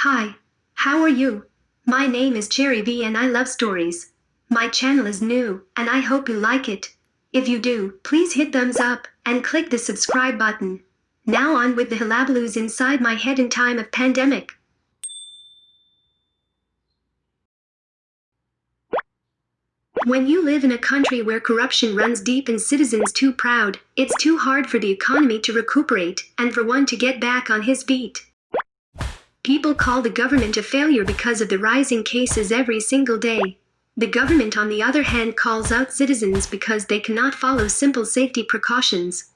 Hi, how are you? My name is Cherry V and I love stories. My channel is new, and I hope you like it. If you do, please hit thumbs up and click the subscribe button. Now on with the hullabaloos inside my head in time of pandemic. When you live in a country where corruption runs deep and citizens too proud, it's too hard for the economy to recuperate and for one to get back on his feet. People call the government a failure because of the rising cases every single day. The government, on the other hand, calls out citizens because they cannot follow simple safety precautions.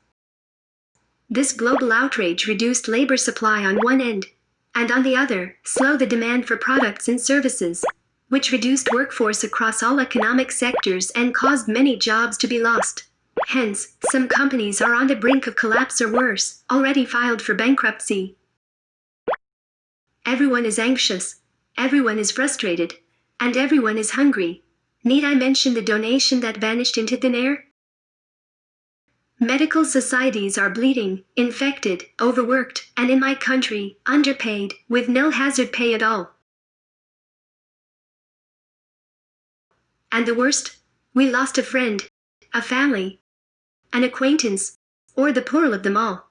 This global outrage reduced labor supply on one end, and on the other, slowed the demand for products and services, which reduced workforce across all economic sectors and caused many jobs to be lost. Hence, some companies are on the brink of collapse or worse, already filed for bankruptcy. Everyone is anxious, everyone is frustrated, and everyone is hungry. Need I mention the donation that vanished into thin air? Medical societies are bleeding, infected, overworked, and in my country, underpaid, with no hazard pay at all. And the worst? We lost a friend, a family, an acquaintance, or the plural of them all.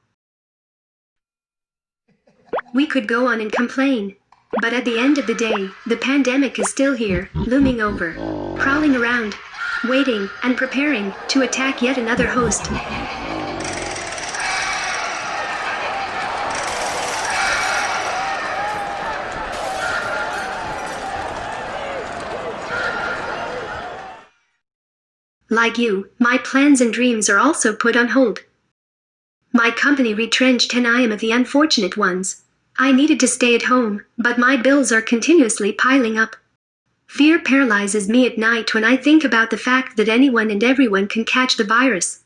We could go on and complain, but at the end of the day, the pandemic is still here, looming over, prowling around, waiting and preparing to attack yet another host. Like you, my plans and dreams are also put on hold. My company retrenched and I am of the unfortunate ones. I needed to stay at home, but my bills are continuously piling up. Fear paralyzes me at night when I think about the fact that anyone and everyone can catch the virus.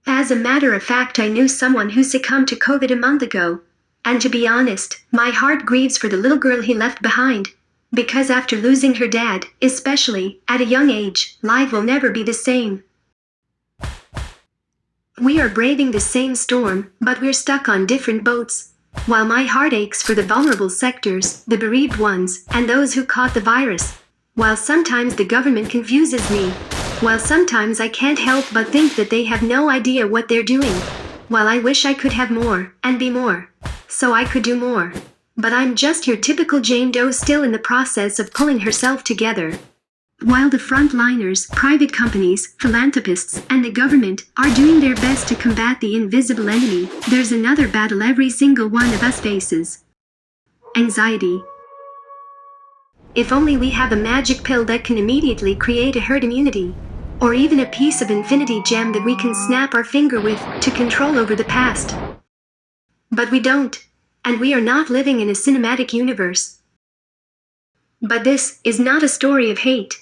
As a matter of fact, I knew someone who succumbed to COVID a month ago. And to be honest, my heart grieves for the little girl he left behind. Because after losing her dad, especially at a young age, life will never be the same. We are braving the same storm, but we're stuck on different boats. While my heart aches for the vulnerable sectors, the bereaved ones, and those who caught the virus. While sometimes the government confuses me. While sometimes I can't help but think that they have no idea what they're doing. While I wish I could have more, and be more. So I could do more. But I'm just your typical Jane Doe still in the process of pulling herself together. While the frontliners, private companies, philanthropists, and the government are doing their best to combat the invisible enemy, there's another battle every single one of us faces. Anxiety. If only we have a magic pill that can immediately create a herd immunity. Or even a piece of infinity gem that we can snap our finger with to control over the past. But we don't. And we are not living in a cinematic universe. But this is not a story of hate.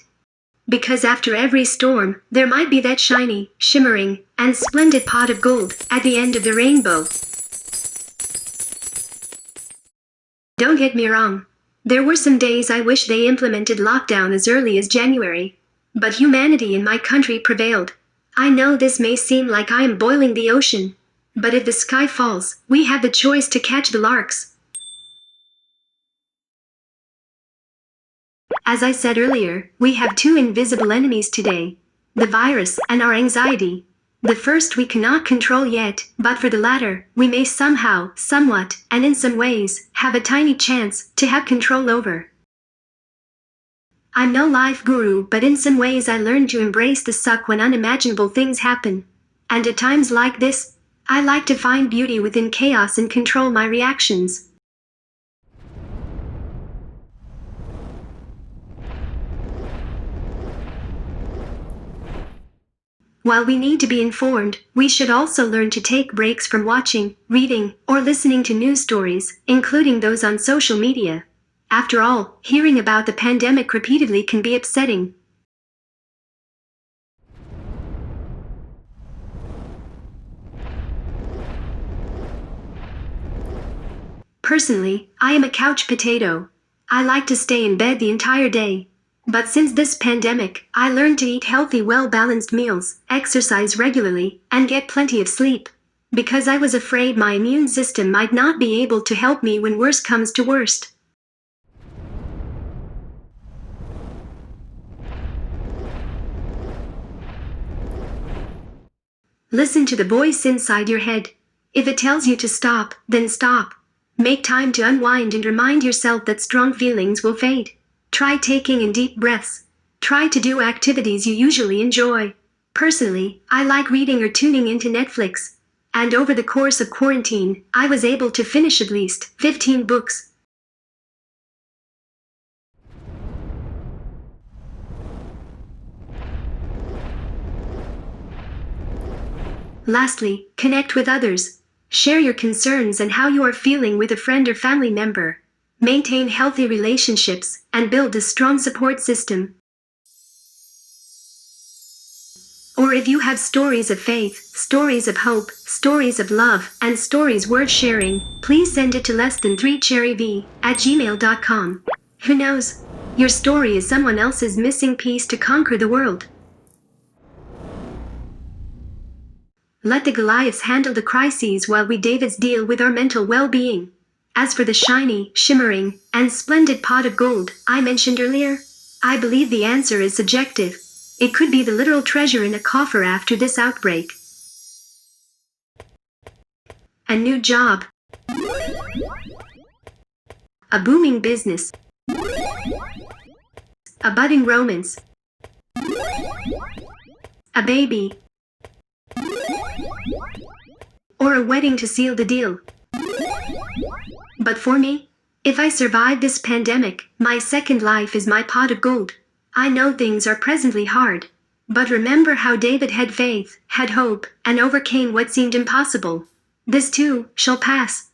Because after every storm, there might be that shiny, shimmering, and splendid pot of gold at the end of the rainbow. Don't get me wrong. There were some days I wish they implemented lockdown as early as January. But humanity in my country prevailed. I know this may seem like I am boiling the ocean. But if the sky falls, we have the choice to catch the larks. As I said earlier, we have two invisible enemies today. The virus and our anxiety. The first we cannot control yet, but for the latter, we may somehow, somewhat, and in some ways, have a tiny chance to have control over. I'm no life guru, but in some ways I learned to embrace the suck when unimaginable things happen. And at times like this, I like to find beauty within chaos and control my reactions. While we need to be informed, we should also learn to take breaks from watching, reading, or listening to news stories, including those on social media. After all, hearing about the pandemic repeatedly can be upsetting. Personally, I am a couch potato. I like to stay in bed the entire day. But since this pandemic, I learned to eat healthy, well-balanced meals, exercise regularly, and get plenty of sleep. Because I was afraid my immune system might not be able to help me when worst comes to worst. Listen to the voice inside your head. If it tells you to stop, then stop. Make time to unwind and remind yourself that strong feelings will fade. Try taking in deep breaths. Try to do activities you usually enjoy. Personally, I like reading or tuning into Netflix. And over the course of quarantine, I was able to finish at least 15 books. Lastly, connect with others. Share your concerns and how you are feeling with a friend or family member. Maintain healthy relationships and build a strong support system. Or if you have stories of faith, stories of hope, stories of love, and stories worth sharing, please send it to lessthanthreecherryv@gmail.com. Who knows? Your story is someone else's missing piece to conquer the world. Let the Goliaths handle the crises while we Davids deal with our mental well-being. As for the shiny, shimmering, and splendid pot of gold I mentioned earlier, I believe the answer is subjective. It could be the literal treasure in a coffer after this outbreak. A new job. A booming business. A budding romance. A baby. Or a wedding to seal the deal. But for me, if I survive this pandemic, my second life is my pot of gold. I know things are presently hard. But remember how David had faith, had hope, and overcame what seemed impossible. This too shall pass.